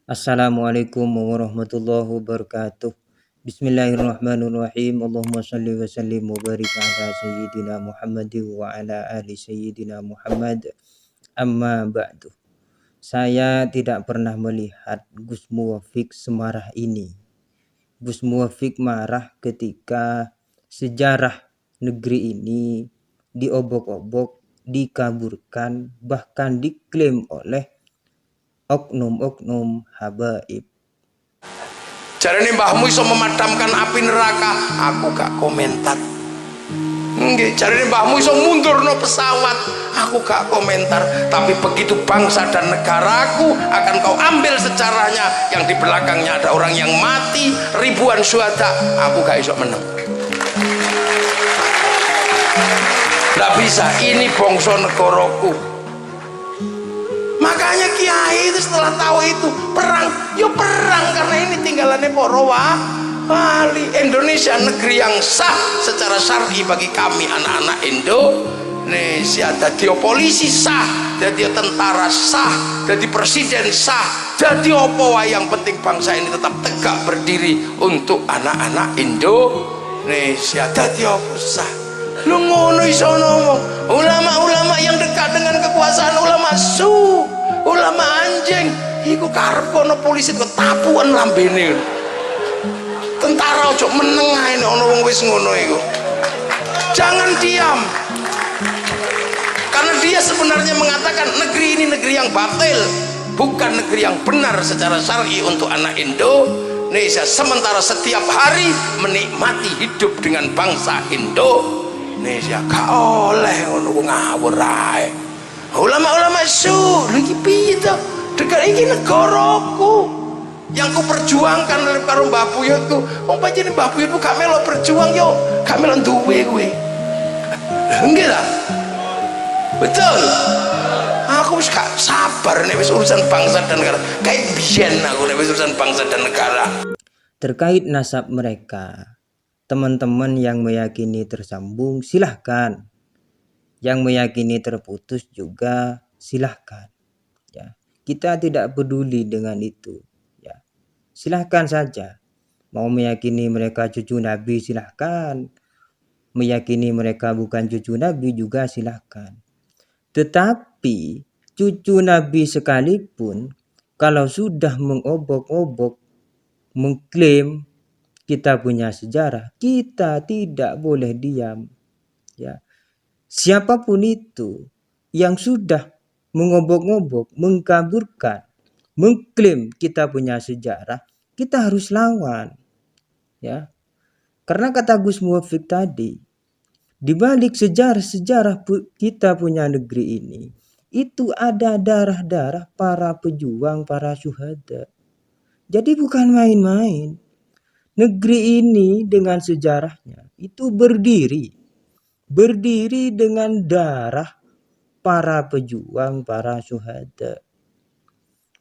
Assalamualaikum warahmatullahi wabarakatuh. Bismillahirrahmanirrahim. Allahumma salli wa sallim wa barik ala sayyidina Muhammad wa ala ali sayyidina Muhammad. Amma ba'du. Saya tidak pernah melihat Gus Muwafiq semarah ini. Gus Muwafiq marah ketika sejarah negeri ini diobok-obok, dikaburkan, bahkan diklaim oleh oknum-oknum habaib. Jarane mbahmu iso memadamkan api neraka, aku gak komentar. Nggih, jarane mbahmu iso mundurno pesawat, aku gak komentar. Tapi begitu bangsa dan negaraku akan kau ambil sejarahnya, yang di belakangnya ada orang yang mati, ribuan syuhada, aku gak iso menang. Gak bisa, ini bangsa negaraku. Makanya kiai itu setelah tahu itu perang, yo perang karena ini tinggalannya para wali. Indonesia negeri yang sah secara syar'i bagi kami anak-anak Indonesia. Jadi polisi sah, jadi tentara sah, jadi presiden sah, jadi apa yang penting bangsa ini tetap tegak berdiri untuk anak-anak Indonesia. Jadi apa sah. Lu ngono iso ngomong ulama-ulama yang dekat dengan kekuasaan, ulama anjing iku karep kono polisi ketapuan lambene. Tentara ojo meneng ae nek ana wong wis ngono iku. Jangan diam. Karena dia sebenarnya mengatakan negeri ini negeri yang batil, bukan negeri yang benar secara syar'i untuk anak Indonesia. Sementara setiap hari menikmati hidup dengan bangsa Indonesia. Gak oleh ngono ngawur ae. Ulama-ulama lagi piye to? Dekat iki negaraku. Yang ku perjuangkan oleh karo Mbah Buyutku. Wong pancen Mbah Buyutku gak melok berjuang yo, gak melok duwe kowe. Nggih ta? Betul. Aku wis gak sabar nek wis urusan bangsa dan negara. Kayak biyen aku nek wis urusan bangsa dan negara. Terkait nasab mereka, teman-teman yang meyakini tersambung silahkan, yang meyakini terputus juga silahkan. Ya, kita tidak peduli dengan itu. Ya, silahkan saja. Mau meyakini mereka cucu Nabi silahkan, meyakini mereka bukan cucu Nabi juga silahkan. Tetapi cucu Nabi sekalipun kalau sudah mengobok-obok, mengklaim kita punya sejarah, kita tidak boleh diam. Ya, siapapun itu yang sudah mengobok-obok, mengkaburkan, mengklaim kita punya sejarah, kita harus lawan. Ya, karena kata Gus Muwafiq tadi, di balik sejarah-sejarah kita punya negeri ini, itu ada darah-darah para pejuang, para syuhada. Jadi bukan main-main. Negeri ini dengan sejarahnya itu berdiri dengan darah para pejuang, para syuhada.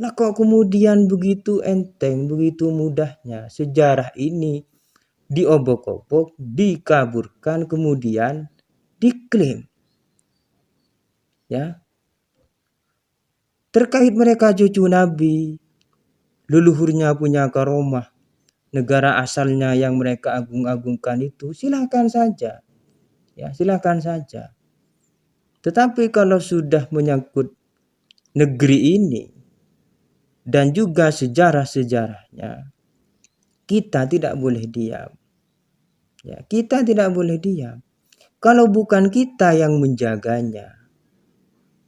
Nah kok kemudian begitu enteng, begitu mudahnya sejarah ini diobok-obok, dikaburkan, kemudian diklaim. Ya. Terkait mereka cucu Nabi, leluhurnya punya karomah, negara asalnya yang mereka agung-agungkan itu, silakan saja. Ya, silakan saja. Tetapi kalau sudah menyangkut negeri ini dan juga sejarah-sejarahnya, kita tidak boleh diam. Ya, kita tidak boleh diam. Kalau bukan kita yang menjaganya,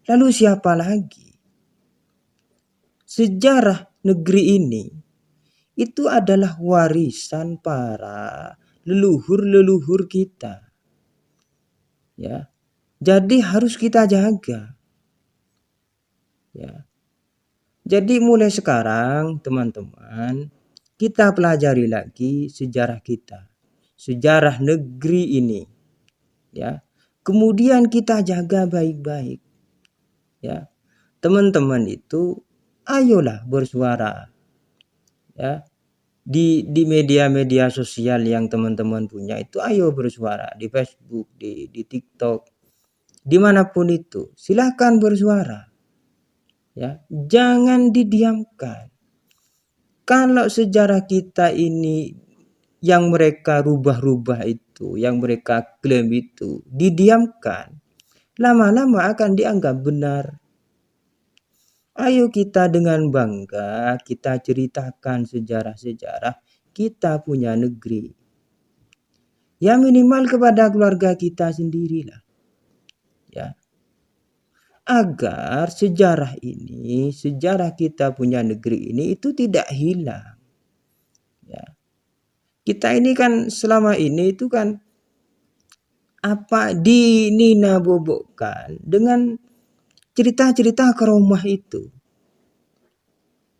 lalu siapa lagi? Sejarah negeri ini itu adalah warisan para leluhur-leluhur kita. Ya. Jadi harus kita jaga. Ya. Jadi mulai sekarang teman-teman, kita pelajari lagi sejarah kita. Sejarah negeri ini. Ya. Kemudian kita jaga baik-baik. Ya. Teman-teman itu ayolah bersuara. Ya. Di media-media sosial yang teman-teman punya itu ayo bersuara, di Facebook, di TikTok, dimanapun itu silahkan bersuara. Ya, jangan didiamkan. Kalau sejarah kita ini yang mereka rubah-rubah itu, yang mereka klaim itu didiamkan, lama-lama akan dianggap benar. Ayo kita dengan bangga kita ceritakan sejarah-sejarah kita punya negeri. Ya minimal kepada keluarga kita sendirilah. Ya. Agar sejarah ini, sejarah kita punya negeri ini itu tidak hilang. Ya. Kita ini kan selama ini itu kan dinina-bobokkan dengan cerita-cerita karomah itu.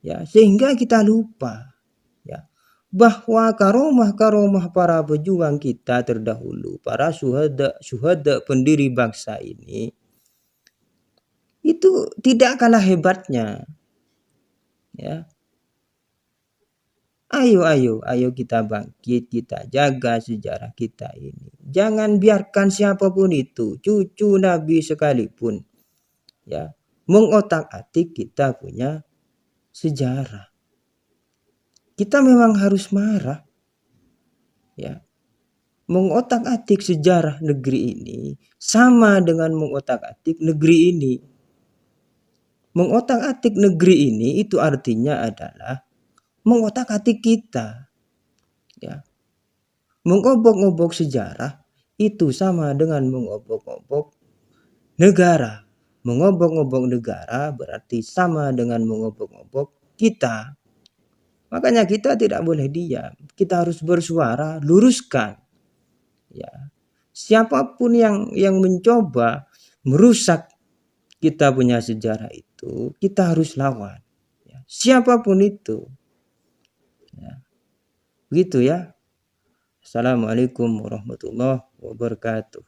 Ya, sehingga kita lupa ya bahwa karomah-karomah para pejuang kita terdahulu, para syuhada pendiri bangsa ini itu tidak kalah hebatnya. Ya. Ayo kita bangkit, kita jaga sejarah kita ini. Jangan biarkan siapapun itu, cucu Nabi sekalipun, ya, mengotak-atik kita punya sejarah. Kita memang harus marah, ya. Mengotak-atik sejarah negeri ini sama dengan mengotak-atik negeri ini. Mengotak-atik negeri ini itu artinya adalah mengotak-atik kita. Ya. Mengobok-obok sejarah itu sama dengan mengobok-obok negara. Mengobok-obok negara berarti sama dengan mengobok-obok kita. Makanya kita tidak boleh diam. Kita harus bersuara, luruskan. Ya. Siapapun yang mencoba merusak kita punya sejarah itu, kita harus lawan. Ya. Siapapun itu. Ya. Begitu ya. Assalamualaikum warahmatullahi wabarakatuh.